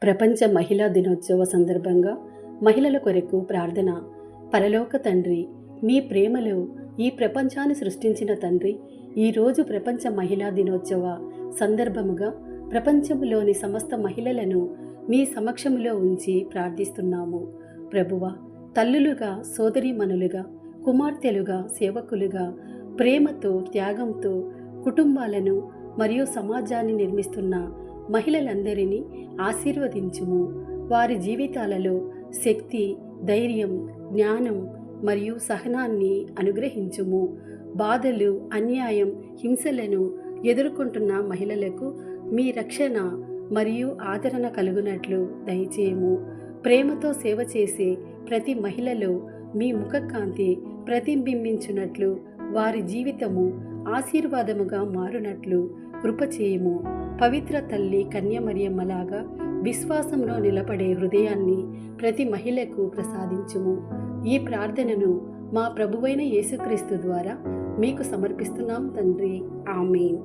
ప్రపంచ మహిళా దినోత్సవ సందర్భంగా మహిళల కొరకు ప్రార్థన. పరలోక తండ్రి, మీ ప్రేమలో ఈ ప్రపంచాన్ని సృష్టించిన తండ్రి, ఈరోజు ప్రపంచ మహిళా దినోత్సవ సందర్భముగా ప్రపంచంలోని సమస్త మహిళలను మీ సమక్షంలో ఉంచి ప్రార్థిస్తున్నాము. ప్రభువ, తల్లులుగా, సోదరీమణులుగా, కుమార్తెలుగా, సేవకులుగా, ప్రేమతో, త్యాగంతో కుటుంబాలను మరియు సమాజాన్ని నిర్మిస్తున్న మహిళలందరినీ ఆశీర్వదించుము. వారి జీవితాలలో శక్తి, ధైర్యం, జ్ఞానం మరియు సహనాన్ని అనుగ్రహించుము. బాధలు, అన్యాయం, హింసలను ఎదుర్కొంటున్న మహిళలకు మీ రక్షణ మరియు ఆదరణ కలుగునట్లు దయచేయము. ప్రేమతో సేవ చేసే ప్రతి మహిళలో మీ ముఖకాంతి ప్రతిబింబించునట్లు, వారి జీవితము ఆశీర్వాదముగా మారునట్లు కృపచేయము. పవిత్ర తల్లి కన్యమరియమ్మలాగా విశ్వాసంలో నిలబడే హృదయాన్ని ప్రతి మహిళకు ప్రసాదించుము. ఈ ప్రార్థనను మా ప్రభువైన యేసుక్రీస్తు ద్వారా మీకు సమర్పిస్తున్నాం తండ్రి. ఆమేన్.